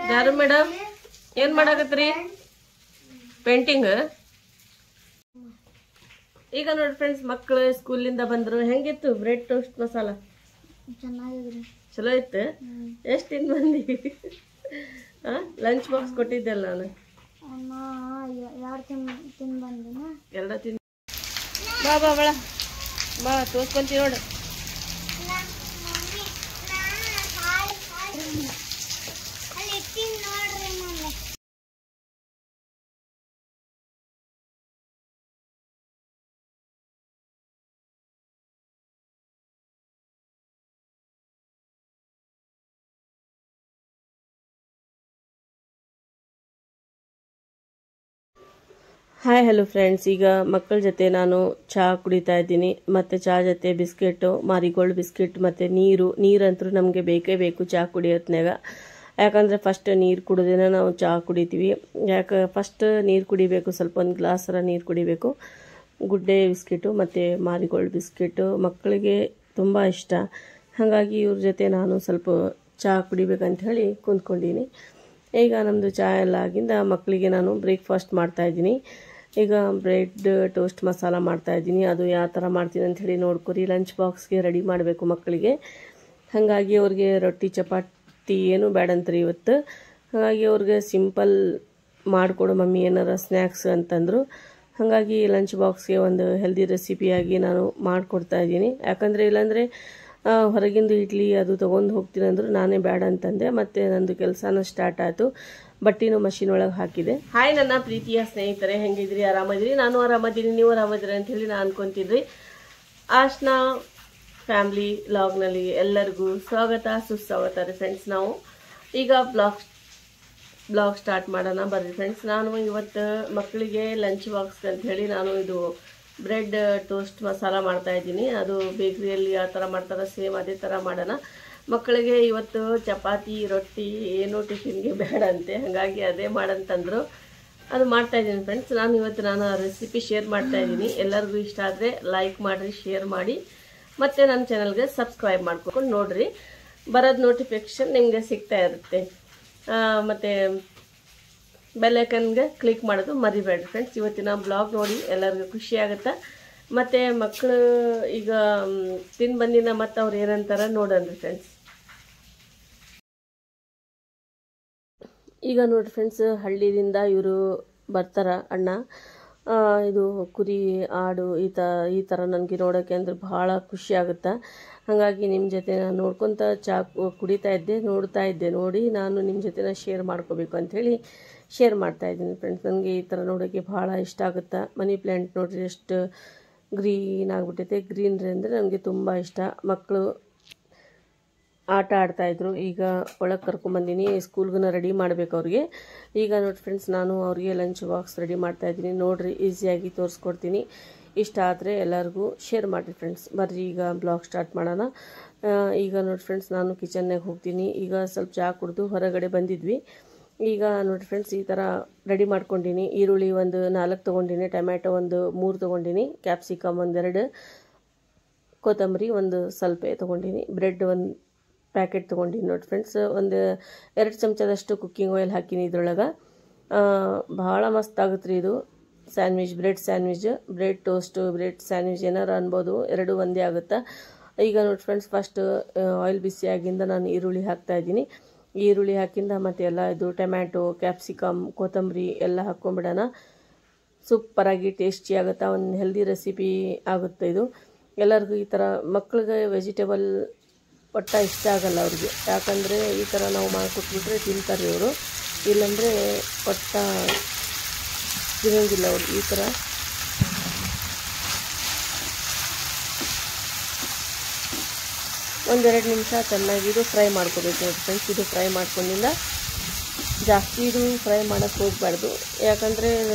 ಯಾರು ಮೇಡಮ್ ಏನ್ ಮಾಡಾಕತ್ರಿ ಪೇಂಟಿಂಗ್ ಈಗ ನೋಡಿ ಫ್ರೆಂಡ್ಸ್ ಮಕ್ಕಳು ಸ್ಕೂಲಿಂದ ಬಂದ್ರು ಹೆಂಗಿತ್ತು ಬ್ರೆಡ್ ಟೋಸ್ಟ್ ಮಸಾಲ ಚೆನ್ನಾಗಿದ್ರಿ ಚಲೋ ಇತ್ತು ಎಷ್ಟು ತಿಂದು ಬಂದಿ ಲಂಚ್ ಬಾಕ್ಸ್ ಕೊಟ್ಟಿದ್ದೆಲ್ಲ ನಾನು ಎರಡು ತಿಂದು ಬಂದಿನ ಎಲ್ಲ ತಿಂದು ಬಾ ಬಾ ಬಳ ಬಾ ತೋರ್ಸ್ಕೊಂತಿ ನೋಡು ಹಾಯ್ ಹಲೋ ಫ್ರೆಂಡ್ಸ್ ಈಗ ಮಕ್ಕಳ ಜೊತೆ ನಾನು ಚಹಾ ಕುಡಿತಾ ಇದ್ದೀನಿ ಮತ್ತು ಚಹಾ ಜೊತೆ ಬಿಸ್ಕೆಟು ಮಾರಿಗೋಲ್ಡ್ ಬಿಸ್ಕೆಟ್ ಮತ್ತು ನೀರಂತೂ ನಮಗೆ ಬೇಕೇ ಬೇಕು ಚಹಾ ಕುಡಿಯೋತ್ನಾಗ ಯಾಕಂದರೆ ಫಸ್ಟ್ ನೀರು ಕುಡಿದೇನೆ ನಾವು ಚಹಾ ಕುಡಿತೀವಿ ಫಸ್ಟ್ ನೀರು ಕುಡಿಬೇಕು ಸ್ವಲ್ಪ ಒಂದು ಗ್ಲಾಸರ ನೀರು ಕುಡಿಬೇಕು ಗುಡ್ಡೆ ಬಿಸ್ಕೆಟು ಮತ್ತು ಮಾರಿಗೋಲ್ಡ್ ಬಿಸ್ಕೆಟು ಮಕ್ಕಳಿಗೆ ತುಂಬ ಇಷ್ಟ ಹಾಗಾಗಿ ಇವ್ರ ಜೊತೆ ನಾನು ಸ್ವಲ್ಪ ಚಹಾ ಕುಡಿಬೇಕಂತ ಹೇಳಿ ಕುಂತ್ಕೊಂಡಿನಿ ಈಗ ನಮ್ಮದು ಚಹಾ ಎಲ್ಲ ಆಗಿಂದ ಮಕ್ಕಳಿಗೆ ನಾನು ಬ್ರೇಕ್ಫಾಸ್ಟ್ ಮಾಡ್ತಾಯಿದ್ದೀನಿ ಈಗ ಬ್ರೆಡ್ ಟೋಸ್ಟ್ ಮಸಾಲ ಮಾಡ್ತಾಯಿದ್ದೀನಿ ಅದು ಯಾವ ಥರ ಮಾಡ್ತೀನಿ ಅಂಥೇಳಿ ನೋಡ್ಕೊರಿ ಲಂಚ್ ಬಾಕ್ಸ್ಗೆ ರೆಡಿ ಮಾಡಬೇಕು ಮಕ್ಕಳಿಗೆ ಹಾಗಾಗಿ ಅವ್ರಿಗೆ ರೊಟ್ಟಿ ಚಪಾತಿ ಏನೂ ಬೇಡಂತ್ರಿ ಇವತ್ತು ಹಾಗಾಗಿ ಅವ್ರಿಗೆ ಸಿಂಪಲ್ ಮಾಡಿಕೊಡು ಮಮ್ಮಿ ಏನಾರ ಸ್ನ್ಯಾಕ್ಸ್ ಅಂತಂದರು ಹಾಗಾಗಿ ಲಂಚ್ ಬಾಕ್ಸ್ಗೆ ಒಂದು ಹೆಲ್ದಿ ರೆಸಿಪಿಯಾಗಿ ನಾನು ಮಾಡಿಕೊಡ್ತಾಯಿದ್ದೀನಿ ಯಾಕಂದರೆ ಇಲ್ಲಾಂದರೆ ಹೊರಗಿಂದು ಇಡ್ಲಿ ಅದು ತೊಗೊಂಡು ಹೋಗ್ತೀನಿ ಅಂದರು ನಾನೇ ಬೇಡ ಅಂತಂದೆ ಮತ್ತು ನಂದು ಕೆಲಸನೂ ಸ್ಟಾರ್ಟ್ ಆಯಿತು ಬಟ್ಟಿನೂ ಮಷಿನ್ ಒಳಗೆ ಹಾಕಿದೆ ಹಾಯ್ ನನ್ನ ಪ್ರೀತಿಯ ಸ್ನೇಹಿತರೆ ಹೆಂಗಿದ್ರಿ ಆರಾಮದಿರಿ ನಾನು ಆರಾಮದಿರಿ ನೀವು ಆರಾಮದಿರಿ ಅಂಥೇಳಿ ನಾನು ಅನ್ಕೊತಿದ್ರಿ ಆಶ್ನಾ ಫ್ಯಾಮ್ಲಿ ವ್ಲಾಗ್ನಲ್ಲಿ ಎಲ್ಲರಿಗೂ ಸ್ವಾಗತ ಸುಸ್ವಾಗತ ರೀ ಫ್ರೆಂಡ್ಸ್ ನಾವು ಈಗ ಬ್ಲಾಗ್ ಸ್ಟಾರ್ಟ್ ಮಾಡೋಣ ಬರ್ರಿ ಫ್ರೆಂಡ್ಸ್ ನಾನು ಇವತ್ತು ಮಕ್ಕಳಿಗೆ ಲಂಚ್ ಬಾಕ್ಸ್ ಅಂತ ಹೇಳಿ ನಾನು ಇದು ಬ್ರೆಡ್ ಟೋಸ್ಟ್ ಮಸಾಲ ಮಾಡ್ತಾ ಇದ್ದೀನಿ ಅದು ಬೇಕ್ರಿಯಲ್ಲಿ ಯಾವ ಥರ ಮಾಡ್ತಾರೆ ಸೇಮ್ ಅದೇ ಥರ ಮಾಡೋಣ ಮಕ್ಕಳಿಗೆ ಇವತ್ತು ಚಪಾತಿ ರೊಟ್ಟಿ ಏನೋ ಟಿಫಿನ್ಗೆ ಬೇಡ ಅಂತೆ ಹಾಗಾಗಿ ಅದೇ ಮಾಡಂತಂದರು ಅದು ಮಾಡ್ತಾಯಿದ್ದೀನಿ ಫ್ರೆಂಡ್ಸ್ ನಾನು ರೆಸಿಪಿ ಶೇರ್ ಮಾಡ್ತಾಯಿದ್ದೀನಿ ಎಲ್ಲರಿಗೂ ಇಷ್ಟ ಆದರೆ ಲೈಕ್ ಮಾಡಿರಿ ಶೇರ್ ಮಾಡಿ ಮತ್ತು ನನ್ನ ಚಾನಲ್ಗೆ ಸಬ್ಸ್ಕ್ರೈಬ್ ಮಾಡ್ಕೊಂಡು ನೋಡಿರಿ ಬರೋದು ನೋಟಿಫಿಕೇಷನ್ ನಿಮಗೆ ಸಿಗ್ತಾ ಇರುತ್ತೆ ಮತ್ತು ಬೆಲ್ಲೈಕನ್ಗೆ ಕ್ಲಿಕ್ ಮಾಡೋದು ಮರಿಬೇಡ್ರಿ ಫ್ರೆಂಡ್ಸ್ ಇವತ್ತಿನ ಬ್ಲಾಗ್ ನೋಡಿ ಎಲ್ಲರಿಗೂ ಖುಷಿ ಆಗುತ್ತೆ ಮತ್ತು ಮಕ್ಕಳು ಈಗ ತಿಂದು ಬಂದಿನ ಮತ್ತು ಅವ್ರು ಏನಂತಾರ ನೋಡೋಣ ಫ್ರೆಂಡ್ಸ್ ಈಗ ನೋಡಿ ಫ್ರೆಂಡ್ಸ್ ಹಳ್ಳಿಯಿಂದ ಇವರು ಬರ್ತಾರ ಅಣ್ಣ ಇದು ಕುರಿ ಆಡು ಈ ಥರ ನನಗೆ ನೋಡೋಕ್ಕೆ ಅಂದ್ರೆ ಭಾಳ ಖುಷಿ ಆಗುತ್ತೆ ಹಾಗಾಗಿ ನಿಮ್ಮ ಜೊತೆ ನಾನು ನೋಡ್ಕೊತ ಕುಡಿತಾ ಇದ್ದೆ ನೋಡ್ತಾ ಇದ್ದೆ ನೋಡಿ ನಾನು ನಿಮ್ಮ ಜೊತೆ ಶೇರ್ ಮಾಡ್ಕೋಬೇಕು ಅಂಥೇಳಿ ಶೇರ್ ಮಾಡ್ತಾಯಿದ್ದೀನಿ ಫ್ರೆಂಡ್ಸ್ ನನಗೆ ಈ ಥರ ನೋಡೋಕ್ಕೆ ಭಾಳ ಇಷ್ಟ ಆಗುತ್ತೆ ಮನಿ ಪ್ಲ್ಯಾಂಟ್ ನೋಡಿರಿ ಎಷ್ಟು ಗ್ರೀನ್ ಆಗಿಬಿಟ್ಟೈತೆ ಗ್ರೀನ್ರಿ ಅಂದರೆ ನನಗೆ ತುಂಬ ಇಷ್ಟ ಮಕ್ಕಳು ಆಟ ಆಡ್ತಾಯಿದ್ರು ಈಗ ಒಳಗೆ ಕರ್ಕೊಂಬಂದಿನಿ ಸ್ಕೂಲ್ಗೂ ರೆಡಿ ಮಾಡಬೇಕು ಅವ್ರಿಗೆ ಈಗ ನೋಡಿ ಫ್ರೆಂಡ್ಸ್ ನಾನು ಅವ್ರಿಗೆ ಲಂಚ್ ಬಾಕ್ಸ್ ರೆಡಿ ಮಾಡ್ತಾಯಿದ್ದೀನಿ ನೋಡಿರಿ ಈಸಿಯಾಗಿ ತೋರಿಸ್ಕೊಡ್ತೀನಿ ಇಷ್ಟ ಆದರೆ ಎಲ್ಲರಿಗೂ ಶೇರ್ ಮಾಡಿರಿ ಫ್ರೆಂಡ್ಸ್ ಬರ್ರಿ ಈಗ ಬ್ಲಾಗ್ ಸ್ಟಾರ್ಟ್ ಮಾಡೋಣ ಈಗ ನೋಡಿ ಫ್ರೆಂಡ್ಸ್ ನಾನು ಕಿಚನ್ನಾಗ ಹೋಗ್ತೀನಿ ಈಗ ಸ್ವಲ್ಪ ಚಹಾ ಕುಡಿದು ಹೊರಗಡೆ ಬಂದಿದ್ವಿ ಈಗ ನೋಡಿ ಫ್ರೆಂಡ್ಸ್ ಈ ಥರ ರೆಡಿ ಮಾಡ್ಕೊಂಡಿನಿ ಈರುಳ್ಳಿ ಒಂದು 4 ತೊಗೊಂಡಿನಿ ಟೊಮ್ಯಾಟೊ ಒಂದು 3 ತೊಗೊಂಡಿನಿ ಕ್ಯಾಪ್ಸಿಕಮ್ ಒಂದೆರಡು ಕೊತ್ತಂಬರಿ ಒಂದು ಸ್ವಲ್ಪ ತೊಗೊಂಡಿನಿ ಬ್ರೆಡ್ ಒಂದು ಪ್ಯಾಕೆಟ್ ತೊಗೊಂಡಿನಿ ನೋಡಿ ಫ್ರೆಂಡ್ಸ್ ಒಂದು 2 ಚಮಚದಷ್ಟು ಕುಕ್ಕಿಂಗ್ ಆಯಿಲ್ ಹಾಕಿನಿ ಇದ್ರೊಳಗೆ ಭಾಳ ಮಸ್ತ್ ಆಗುತ್ತೆ ರೀ ಇದು sandwich bread toast bread sandwich ಏನಾರು ಅನ್ಬೋದು ಎರಡು ಒಂದೇ ಆಗುತ್ತೆ ಈಗ ನೋಡಿ ಫ್ರೆಂಡ್ಸ್ ಫಸ್ಟ್ ಆಯಿಲ್ ಬಿಸಿ ಆಗಿಂದ ನಾನು ಈರುಳ್ಳಿ ಹಾಕ್ತಾಯಿದ್ದೀನಿ ಈರುಳ್ಳಿ ಹಾಕಿಂದ ಮತ್ತು ಎಲ್ಲ ಇದು ಟೊಮ್ಯಾಟೊ ಕ್ಯಾಪ್ಸಿಕಮ್ ಕೊತ್ತಂಬರಿ ಎಲ್ಲ ಹಾಕ್ಕೊಂಬಿಡೋಣ ಸೂಪರಾಗಿ ಟೇಸ್ಟಿ ಆಗುತ್ತೆ ಒಂದು ಹೆಲ್ದಿ ರೆಸಿಪಿ ಆಗುತ್ತೆ ಇದು ಎಲ್ಲರಿಗೂ ಈ ಥರ ಮಕ್ಳಿಗೆ ವೆಜಿಟೇಬಲ್ ಒಟ್ಟ ಇಷ್ಟ ಆಗಲ್ಲ ಅವ್ರಿಗೆ ಯಾಕಂದರೆ ಈ ಥರ ನಾವು ಮಾಡಿಕೊಟ್ಬಿಟ್ರೆ ತಿಂತಾರೆ ಇವರು ಇಲ್ಲಾಂದರೆ ಒಟ್ಟ ತಿನ್ನೋಂಗಿಲ್ಲ ಅವ್ರು ಈ ಥರ ಒಂದೆರಡು ನಿಮಿಷ ಚೆನ್ನಾಗಿ ಇದು ಫ್ರೈ ಮಾಡ್ಕೋಬೇಕು ನೋಡಿ ಫ್ರೆಂಡ್ಸ್ ಇದು ಫ್ರೈ ಮಾಡ್ಕೊಂಡಿಂದ ಜಾಸ್ತಿ ಇದು ಫ್ರೈ ಮಾಡೋಕ್ಕೆ ಹೋಗಬಾರ್ದು ಯಾಕಂದರೆ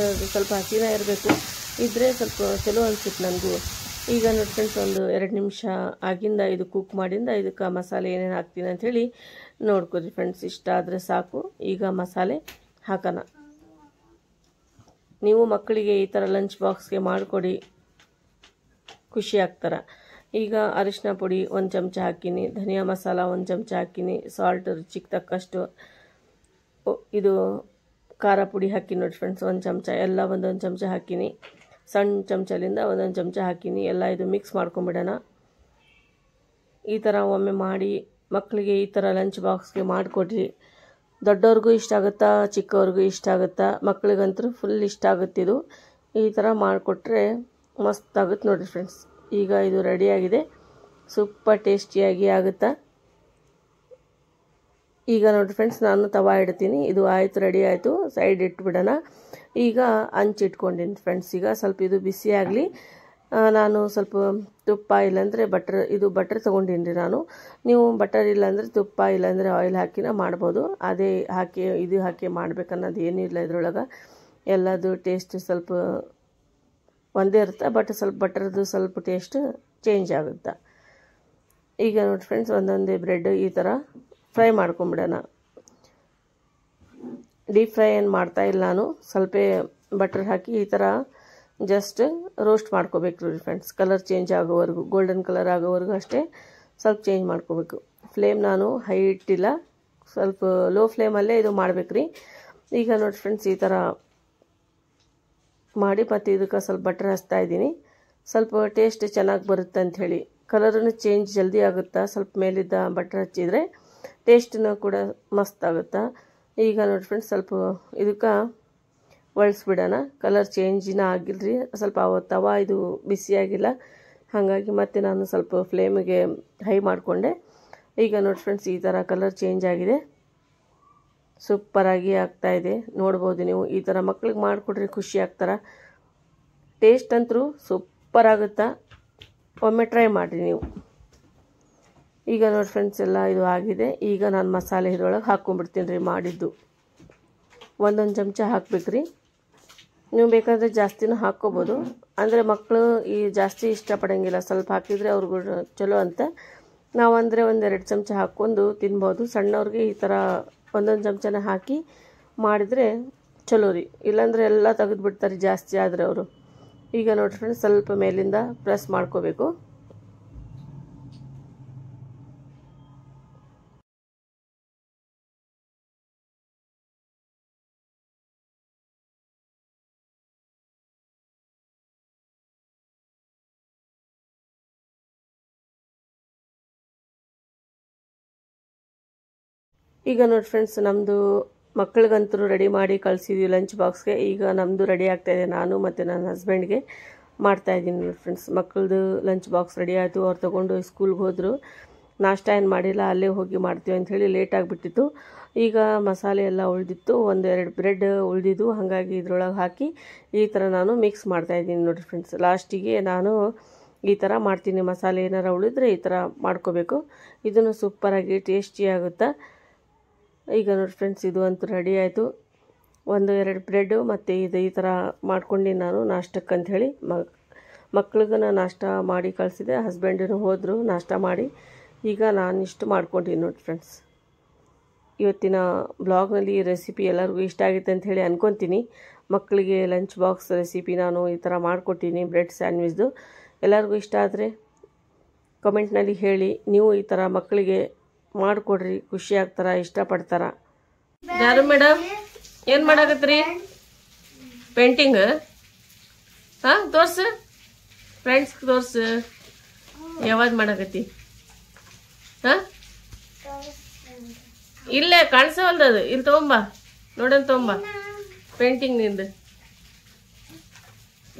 ಸ್ವಲ್ಪ ಹಸಿನ ಇರಬೇಕು ಇದ್ದರೆ ಸ್ವಲ್ಪ ಚಲೋ ಅನಿಸುತ್ತೆ ನನಗೂ ಈಗ ನೋಡಿ ಫ್ರೆಂಡ್ಸ್ ಒಂದು 2 ನಿಮಿಷ ಆಗಿಂದ ಇದು ಕುಕ್ ಮಾಡಿಂದ ಇದಕ್ಕೆ ಮಸಾಲೆ ಏನೇನು ಹಾಕ್ತೀನಿ ಅಂಥೇಳಿ ನೋಡ್ಕೊರಿ ಫ್ರೆಂಡ್ಸ್ ಇಷ್ಟ ಆದರೆ ಸಾಕು ಈಗ ಮಸಾಲೆ ಹಾಕೋಣ ನೀವು ಮಕ್ಕಳಿಗೆ ಈ ಥರ ಲಂಚ್ ಬಾಕ್ಸ್ಗೆ ಮಾಡಿಕೊಡಿ ಖುಷಿ ಆಗ್ತಾರೆ ಈಗ ಅರಿಶಿನ ಪುಡಿ 1 ಚಮಚ ಹಾಕಿನಿ ಧನಿಯಾ ಮಸಾಲ 1 ಚಮಚ ಹಾಕಿನಿ ಸಾಲ್ಟ್ ರುಚಿಗೆ ತಕ್ಕಷ್ಟು ಇದು ಖಾರ ಪುಡಿ ಹಾಕಿ ನೋಡಿ ಫ್ರೆಂಡ್ಸ್, ಒಂದು ಚಮಚ ಎಲ್ಲ ಒಂದೊಂದು ಚಮಚ ಹಾಕಿನಿ, ಸಣ್ಣ ಚಮಚಲಿಂದ ಒಂದೊಂದು ಚಮಚ ಹಾಕಿನಿ. ಎಲ್ಲ ಇದು ಮಿಕ್ಸ್ ಮಾಡ್ಕೊಂಬಿಡೋಣ. ಈ ಥರ ಒಮ್ಮೆ ಮಾಡಿ ಮಕ್ಕಳಿಗೆ ಈ ಥರ ಲಂಚ್ ಬಾಕ್ಸ್ಗೆ ಮಾಡಿಕೊಡ್ರಿ. ದೊಡ್ಡವ್ರಿಗೂ ಇಷ್ಟ ಆಗುತ್ತಾ, ಚಿಕ್ಕವ್ರಿಗೂ ಇಷ್ಟ ಆಗುತ್ತಾ, ಮಕ್ಳಿಗಂತೂ ಫುಲ್ ಇಷ್ಟ ಆಗುತ್ತಿದು. ಈ ಥರ ಮಾಡಿಕೊಟ್ರೆ ಮಸ್ತ್ ಆಗುತ್ತೆ ನೋಡಿರಿ ಫ್ರೆಂಡ್ಸ್. ಈಗ ಇದು ರೆಡಿಯಾಗಿದೆ, ಸೂಪರ್ ಟೇಸ್ಟಿಯಾಗಿ ಆಗುತ್ತಾ. ಈಗ ನೋಡಿ ಫ್ರೆಂಡ್ಸ್, ನಾನು ತವಾ ಇಡ್ತೀನಿ. ಇದು ಆಯಿತು, ರೆಡಿ ಆಯಿತು, ಸೈಡ್ ಇಟ್ಬಿಡೋಣ. ಈಗ ಹಂಚಿಟ್ಕೊಂಡಿನಿ ಫ್ರೆಂಡ್ಸ್. ಈಗ ಸ್ವಲ್ಪ ಇದು ಬಿಸಿ ಆಗಲಿ. ನಾನು ಸ್ವಲ್ಪ ತುಪ್ಪ ಇಲ್ಲಾಂದರೆ ಬಟರ್, ಇದು ಬಟರ್ ತೊಗೊಂಡಿನಿ ರೀ ನಾನು. ನೀವು ಬಟರ್ ಇಲ್ಲಾಂದರೆ ತುಪ್ಪ ಇಲ್ಲಾಂದರೆ ಆಯಿಲ್ ಹಾಕಿನ ಮಾಡ್ಬೋದು. ಅದೇ ಹಾಕಿ ಇದು ಹಾಕಿ ಮಾಡ್ಬೇಕನ್ನೋದು ಏನಿಲ್ಲ ಇದ್ರೊಳಗೆ. ಎಲ್ಲದು ಟೇಸ್ಟ್ ಸ್ವಲ್ಪ ಒಂದೇ ಇರುತ್ತೆ, ಬಟ್ ಸ್ವಲ್ಪ ಬಟರ್ದು ಸ್ವಲ್ಪ ಟೇಸ್ಟ್ ಚೇಂಜ್ ಆಗುತ್ತೆ. ಈಗ ನೋಡಿ ಫ್ರೆಂಡ್ಸ್, ಒಂದೊಂದೇ ಬ್ರೆಡ್ ಈ ಥರ ಫ್ರೈ ಮಾಡ್ಕೊಂಬಿಡೋಣ. ಡೀಪ್ ಫ್ರೈ ಏನು ಮಾಡ್ತಾಯಿಲ್ಲ ನಾನು, ಸ್ವಲ್ಪ ಬಟರ್ ಹಾಕಿ ಈ ಥರ ಜಸ್ಟ್ ರೋಸ್ಟ್ ಮಾಡ್ಕೋಬೇಕು ರೀ ಫ್ರೆಂಡ್ಸ್. ಕಲರ್ ಚೇಂಜ್ ಆಗೋವರೆಗೂ, ಗೋಲ್ಡನ್ ಕಲರ್ ಆಗೋವರೆಗೂ ಅಷ್ಟೇ ಸ್ವಲ್ಪ ಚೇಂಜ್ ಮಾಡ್ಕೋಬೇಕು. ಫ್ಲೇಮ್ ನಾನು ಹೈ ಇಟ್ಟಿಲ್ಲ, ಸ್ವಲ್ಪ ಲೋ ಫ್ಲೇಮಲ್ಲೇ ಇದು ಮಾಡ್ಬೇಕು ರೀ. ಈಗ ನೋಡಿ ಫ್ರೆಂಡ್ಸ್, ಈ ಥರ ಮಾಡಿ ಮತ್ತು ಇದಕ್ಕೆ ಸ್ವಲ್ಪ ಬಟರ್ ಹಚ್ತಾ ಇದ್ದೀನಿ. ಸ್ವಲ್ಪ ಟೇಸ್ಟ್ ಚೆನ್ನಾಗಿ ಬರುತ್ತೆ ಅಂಥೇಳಿ. ಕಲರನ್ನು ಚೇಂಜ್ ಜಲ್ದಿ ಆಗುತ್ತಾ ಸ್ವಲ್ಪ ಮೇಲಿದ್ದ ಬಟರ್ ಹಚ್ಚಿದರೆ, ಟೇಸ್ಟನ್ನು ಕೂಡ ಮಸ್ತ್ ಆಗುತ್ತಾ. ಈಗ ನೋಡಿ ಫ್ರೆಂಡ್ಸ್, ಸ್ವಲ್ಪ ಇದಕ್ಕೆ ಒಳ್ಸ್ಬಿಡೋಣ. ಕಲರ್ ಚೇಂಜಿನ ಆಗಿಲ್ಲರಿ, ಸ್ವಲ್ಪ ತವಾ ಇದು ಬಿಸಿಯಾಗಿಲ್ಲ, ಹಾಗಾಗಿ ಮತ್ತೆ ನಾನು ಸ್ವಲ್ಪ ಫ್ಲೇಮಿಗೆ ಹೈ ಮಾಡಿಕೊಂಡೆ. ಈಗ ನೋಡಿ ಫ್ರೆಂಡ್ಸ್, ಈ ಥರ ಕಲರ್ ಚೇಂಜ್ ಆಗಿದೆ, ಸೂಪರಾಗಿ ಆಗ್ತಾಯಿದೆ. ನೋಡ್ಬೋದು ನೀವು. ಈ ಥರ ಮಕ್ಳಿಗೆ ಮಾಡಿಕೊಡ್ರಿ, ಖುಷಿ ಆಗ್ತಾರೆ. ಟೇಸ್ಟ್ ಅಂತೂ ಸೂಪರ್ ಆಗುತ್ತಾ, ಒಮ್ಮೆ ಟ್ರೈ ಮಾಡಿರಿ ನೀವು. ಈಗ ನೋಡಿ ಫ್ರೆಂಡ್ಸ್, ಎಲ್ಲ ಇದು ಆಗಿದೆ. ಈಗ ನಾನು ಮಸಾಲೆ ಇದ್ರೊಳಗೆ ಹಾಕ್ಕೊಂಡ್ಬಿಡ್ತೀನಿ ರೀ ಮಾಡಿದ್ದು. ಒಂದೊಂದು ಚಮಚ ಹಾಕ್ಬೇಕ್ರಿ. ನೀವು ಬೇಕಾದರೆ ಜಾಸ್ತಿನೂ ಹಾಕ್ಕೋಬೋದು, ಅಂದರೆ ಮಕ್ಕಳು ಈ ಜಾಸ್ತಿ ಇಷ್ಟಪಡೋಂಗಿಲ್ಲ, ಸ್ವಲ್ಪ ಹಾಕಿದರೆ ಅವ್ರಿಗೂ ಚಲೋ ಅಂತ. ನಾವಂದರೆ ಒಂದೆರಡು ಚಮಚ ಹಾಕ್ಕೊಂಡು ತಿನ್ಬೋದು. ಸಣ್ಣವ್ರಿಗೆ ಈ ಥರ ಒಂದೊಂದು ಚಮಚನ ಹಾಕಿ ಮಾಡಿದರೆ ಚಲೋ ರೀ, ಇಲ್ಲಾಂದರೆ ಎಲ್ಲ ತೆಗೆದುಬಿಡ್ತಾರೆ ಜಾಸ್ತಿ ಆದರೆ ಅವರು. ಈಗ ನೋಡಿ ಫ್ರೆಂಡ್ಸ್, ಸ್ವಲ್ಪ ಮೇಲಿಂದ ಪ್ರೆಸ್ ಮಾಡ್ಕೋಬೇಕು. ಈಗ ನೋಡಿ ಫ್ರೆಂಡ್ಸ್, ನಮ್ಮದು ಮಕ್ಕಳಿಗಂತೂ ರೆಡಿ ಮಾಡಿ ಕಳಿಸಿದ್ವಿ ಲಂಚ್ ಬಾಕ್ಸ್ಗೆ. ಈಗ ನಮ್ಮದು ರೆಡಿ ಆಗ್ತಾಯಿದೆ, ನಾನು ಮತ್ತು ನನ್ನ ಹಸ್ಬೆಂಡ್ಗೆ ಮಾಡ್ತಾಯಿದ್ದೀನಿ ನೋಡಿ ಫ್ರೆಂಡ್ಸ್. ಮಕ್ಕಳದು ಲಂಚ್ ಬಾಕ್ಸ್ ರೆಡಿ ಆಯಿತು, ಅವ್ರು ತೊಗೊಂಡು ಸ್ಕೂಲ್ಗೆ ಹೋದರು. ನಾಷ್ಟ ಏನು ಮಾಡಿಲ್ಲ, ಅಲ್ಲೇ ಹೋಗಿ ಮಾಡ್ತೀವಿ ಅಂಥೇಳಿ ಲೇಟ್ ಆಗಿಬಿಟ್ಟಿತ್ತು. ಈಗ ಮಸಾಲೆ ಎಲ್ಲ ಉಳಿದಿತ್ತು, ಒಂದೆರಡು ಬ್ರೆಡ್ ಉಳಿದಿದ್ದು, ಹಾಗಾಗಿ ಇದ್ರೊಳಗೆ ಹಾಕಿ ಈ ಥರ ನಾನು ಮಿಕ್ಸ್ ಮಾಡ್ತಾಯಿದ್ದೀನಿ ನೋಡಿ ಫ್ರೆಂಡ್ಸ್. ಲಾಸ್ಟಿಗೆ ನಾನು ಈ ಥರ ಮಾಡ್ತೀನಿ, ಮಸಾಲೆ ಏನಾರು ಉಳಿದ್ರೆ ಈ ಥರ ಮಾಡ್ಕೋಬೇಕು. ಇದನ್ನು ಸೂಪರಾಗಿ ಟೇಸ್ಟಿ ಆಗುತ್ತಾ. ಈಗ ನೋಡಿ ಫ್ರೆಂಡ್ಸ್, ಇದು ಅಂತೂ ರೆಡಿ ಆಯಿತು. ಒಂದು ಎರಡು ಬ್ರೆಡ್ಡು ಮತ್ತು ಇದು ಈ ಥರ ಮಾಡ್ಕೊಂಡಿನಿ ನಾನು ನಾಷ್ಟಕ್ಕೆ ಅಂಥೇಳಿ. ಮಕ್ಳಿಗೂ ನಾನು ನಾಷ್ಟ ಮಾಡಿ ಕಳಿಸಿದೆ, ಹಸ್ಬೆಂಡೂ ಹೋದರು ನಾಷ್ಟ ಮಾಡಿ. ಈಗ ನಾನು ಇಷ್ಟು ಮಾಡ್ಕೊಂಡಿನಿ ನೋಡಿ ಫ್ರೆಂಡ್ಸ್. ಇವತ್ತಿನ ಬ್ಲಾಗ್ನಲ್ಲಿ ಈ ರೆಸಿಪಿ ಎಲ್ಲರಿಗೂ ಇಷ್ಟ ಆಗುತ್ತೆ ಅಂಥೇಳಿ ಅನ್ಕೊತೀನಿ. ಮಕ್ಕಳಿಗೆ ಲಂಚ್ ಬಾಕ್ಸ್ ರೆಸಿಪಿ ನಾನು ಈ ಥರ ಮಾಡಿಕೊಟ್ಟಿನಿ, ಬ್ರೆಡ್ ಸ್ಯಾಂಡ್ವಿಚ್ದು. ಎಲ್ಲರಿಗೂ ಇಷ್ಟ ಆದರೆ ಕಮೆಂಟ್ನಲ್ಲಿ ಹೇಳಿ. ನೀವು ಈ ಥರ ಮಕ್ಕಳಿಗೆ ಮಾಡಿಕೊಡ್ರಿ, ಖುಷಿ ಆಗ್ತಾರ, ಇಷ್ಟಪಡ್ತಾರ. ಯಾರು ಮೇಡಮ್, ಏನು ಮಾಡಾಕತ್ರಿ? ಪೇಂಟಿಂಗ್? ಹಾಂ, ತೋರ್ಸು ಫ್ರೆಂಡ್ಸ್, ತೋರ್ಸು. ಯಾವಾಗ ಮಾಡಾಕತ್ತಿ? ಹಾಂ, ಇಲ್ಲೇ ಕಾಣಿಸವಲ್ದು, ಇಲ್ಲಿ ತೊಗೊಂಬ, ನೋಡೋಣ ತೊಗೊಂಬ ಪೇಂಟಿಂಗ್ ನಿಂದು.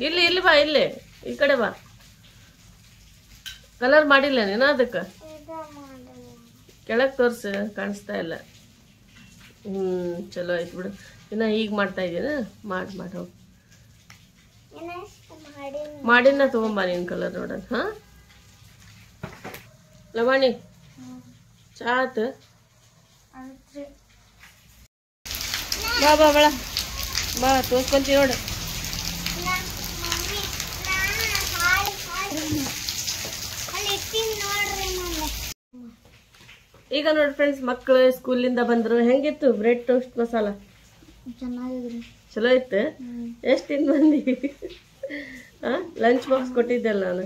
ಇಲ್ಲಿ ಬಾ, ಇಲ್ಲೇ ಈ ಕಡೆ ಬಾ. ಕಲರ್ ಮಾಡಿಲ್ಲ ನೀನು ಅದಕ್ಕೆ? ಕೆಳಗೆ ತೋರಿಸು, ಕಾಣಿಸ್ತಾ ಇಲ್ಲ. ಚಲೋ ಆಯ್ತು ಬಿಡು. ಇನ್ನು ಈಗ ಮಾಡ್ತಾ ಇದ್ದೀನ, ಮಾಡಿ ಹೋಗಿ ಮಾಡಿನ ತೊಗೊಂಬ ನೀನು ಕಲರ್ ನೋಡೋಣ. ಹಾಂ, ಲವಾಣಿ ಚಾ ಆತು? ಬಾ ಬಾ ಬಳ ಬಾ, ತೋರ್ಸ್ಕೊಂತೀವಿ ನೋಡು. ಈಗ ನೋಡಿ ಫ್ರೆಂಡ್ಸ್, ಮಕ್ಕಳು ಸ್ಕೂಲಿಂದ ಬಂದರು. ಹೆಂಗಿತ್ತು ಬ್ರೆಡ್ ಟೋಸ್ಟ್ ಮಸಾಲ? ಚೆನ್ನಾಗಿದ್ರಿ. ಚಲೋ ಇತ್ತು. ಎಷ್ಟು ತಿಂದು ಬಂದಿ? ಹಾಂ, ಲಂಚ್ ಬಾಕ್ಸ್ ಕೊಟ್ಟಿದ್ದೆಲ್ಲ ನಾನು.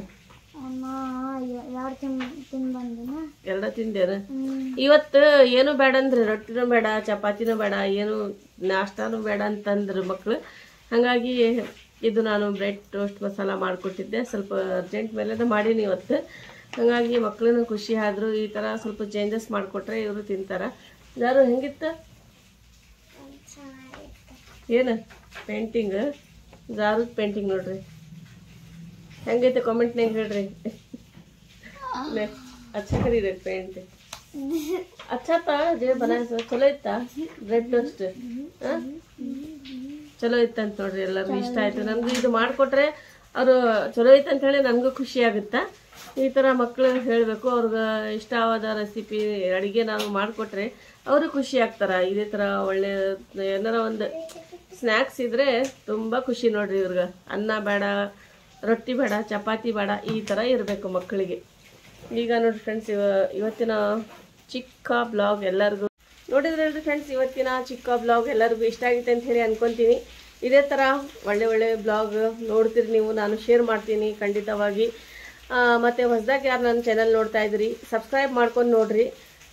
ತಿಂದು ಬಂದಿನ ಎಲ್ಲ ತಿಂದೇನ ಇವತ್ತು ಏನು ಬೇಡ ಅಂದ್ರೆ ರೊಟ್ಟಿನೂ ಬೇಡ ಚಪಾತಿನೂ ಬೇಡ ಏನು ನಾಷ್ಟಾನೂ ಬೇಡ ಅಂತಂದ್ರು ಮಕ್ಕಳು. ಹಾಗಾಗಿ ಇದು ನಾನು ಬ್ರೆಡ್ ಟೋಸ್ಟ್ ಮಸಾಲ ಮಾಡಿಕೊಟ್ಟಿದ್ದೆ, ಸ್ವಲ್ಪ ಅರ್ಜೆಂಟ್ ಮೇಲೆ ಮಾಡೀನಿ ಇವತ್ತು. ಹಾಗಾಗಿ ಮಕ್ಕಳೂ ಖುಷಿ ಆದರು. ಈ ಥರ ಸ್ವಲ್ಪ ಚೇಂಜಸ್ ಮಾಡಿಕೊಟ್ರೆ ಇವರು ತಿಂತಾರೆ. ಯಾರು ಹೆಂಗಿತ್ತು ಏನು ಪೇಂಟಿಂಗ್? ಜಾರುದ್ ಪೇಂಟಿಂಗ್ ನೋಡ್ರಿ ಹೆಂಗೈತೆ ಕಾಮೆಂಟ್ನಾಗ ಹೇಳ್ರಿ. अच्छा करी रे पेंट अच्छा था जे बनाए ಚಲೋ ಇತ್ತಾ ಬ್ರೆಡ್ ಟೋಸ್ಟ್? ಚಲೋ ಇತ್ತಂತ ನೋಡ್ರಿ, ಎಲ್ಲರಿಗೂ ಇಷ್ಟ ಆಯ್ತು. ನನ್ಗೂ ಇದು ಮಾಡಿಕೊಟ್ರೆ ಅವರು ಚಲೋ ಐತೆ ಅಂತ ಹೇಳಿ ನನಗೂ ಖುಷಿ ಆಗುತ್ತಾ. ಈ ಥರ ಮಕ್ಕಳು ಹೇಳಬೇಕು, ಅವ್ರಿಗೆ ಇಷ್ಟವಾದ ರೆಸಿಪಿ ಅಡುಗೆ ನಾವು ಮಾಡಿಕೊಟ್ರೆ ಅವರು ಖುಷಿ ಆಗ್ತಾರೆ. ಇದೇ ಥರ ಒಳ್ಳೆ ಏನಾರ ಒಂದು ಸ್ನ್ಯಾಕ್ಸ್ ಇದ್ರೆ ತುಂಬ ಖುಷಿ ನೋಡ್ರಿ ಇವ್ರಿಗೆ. ಅನ್ನ ಬೇಡ, ರೊಟ್ಟಿ ಬೇಡ, ಚಪಾತಿ ಬೇಡ, ಈ ಥರ ಇರಬೇಕು ಮಕ್ಕಳಿಗೆ. ಈಗ ನೋಡ್ರಿ ಫ್ರೆಂಡ್ಸ್, ಇವತ್ತಿನ ಚಿಕ್ಕ ಬ್ಲಾಗ್ ಎಲ್ಲರಿಗೂ ನೋಡಿದ್ರಲ್ರಿ ಫ್ರೆಂಡ್ಸ್. ಇವತ್ತಿನ ಚಿಕ್ಕ ಬ್ಲಾಗ್ ಎಲ್ಲರಿಗೂ ಇಷ್ಟ ಆಗಿದೆ ಅಂತ ಹೇಳಿ ಅನ್ಕೊತೀನಿ. ಇದೇ ಥರ ಒಳ್ಳೆ ಒಳ್ಳೆ ಬ್ಲಾಗ್ ನೋಡ್ತೀರಿ ನೀವು, ನಾನು ಶೇರ್ ಮಾಡ್ತೀನಿ ಖಂಡಿತವಾಗಿ. ಮತ್ತು ಹೊಸದಾಗಿ ಯಾರು ನನ್ನ ಚಾನಲ್ ನೋಡ್ತಾ ಇದ್ರಿ ಸಬ್ಸ್ಕ್ರೈಬ್ ಮಾಡ್ಕೊಂಡು ನೋಡ್ರಿ.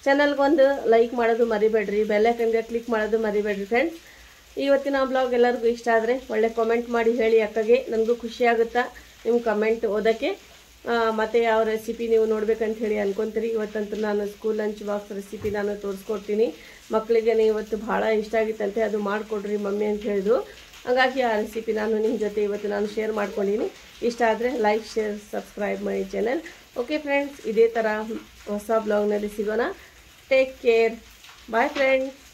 ಚಾನಲ್ಗೊಂದು ಲೈಕ್ ಮಾಡೋದು ಮರಿಬೇಡ್ರಿ, ಬೆಲ್ ಐಕನ್ಗೆ ಕ್ಲಿಕ್ ಮಾಡೋದು ಮರಿಬೇಡ್ರಿ ಫ್ರೆಂಡ್ಸ್. ಇವತ್ತಿನ ಬ್ಲಾಗ್ ಎಲ್ಲರಿಗೂ ಇಷ್ಟ ಆದರೆ ಒಳ್ಳೆ ಕಾಮೆಂಟ್ ಮಾಡಿ ಹೇಳಿ ಅಕ್ಕಗೆ, ನನಗೂ ಖುಷಿ ಆಗುತ್ತಾ ನಿಮ್ಮ ಕಮೆಂಟ್ ಓದೋಕ್ಕೆ. ಮತ್ತು ಯಾವ ರೆಸಿಪಿ ನೀವು ನೋಡ್ಬೇಕಂತ ಹೇಳಿ ಅನ್ಕೊಂತೀರಿ. ಇವತ್ತಂತೂ ನಾನು ಸ್ಕೂಲ್ ಲಂಚ್ ಬಾಕ್ಸ್ ರೆಸಿಪಿ ನಾನು ತೋರಿಸ್ಕೊಡ್ತೀನಿ. ಮಕ್ಕಳಿಗೆ ಇವತ್ತು ಭಾಳ ಇಷ್ಟ ಆಗಿತ್ತಂತೆ, ಅದು ಮಾಡಿಕೊಡ್ರಿ ಮಮ್ಮಿ ಅಂತ ಹೇಳಿದ್ರು. ಹಾಗಾಗಿ ಆ ರೆಸಿಪಿ ನಾನು ನಿಮ್ಮ ಜೊತೆ ಇವತ್ತು ನಾನು ಶೇರ್ ಮಾಡ್ಕೊಂಡಿನಿ. ಇಷ್ಟ ಆದರೆ like, share, subscribe my channel. Okay friends, ಇದೇ ಥರ ಹೊಸ ಬ್ಲಾಗ್ನಲ್ಲಿ ಸಿಗೋಣ. Take care, bye friends.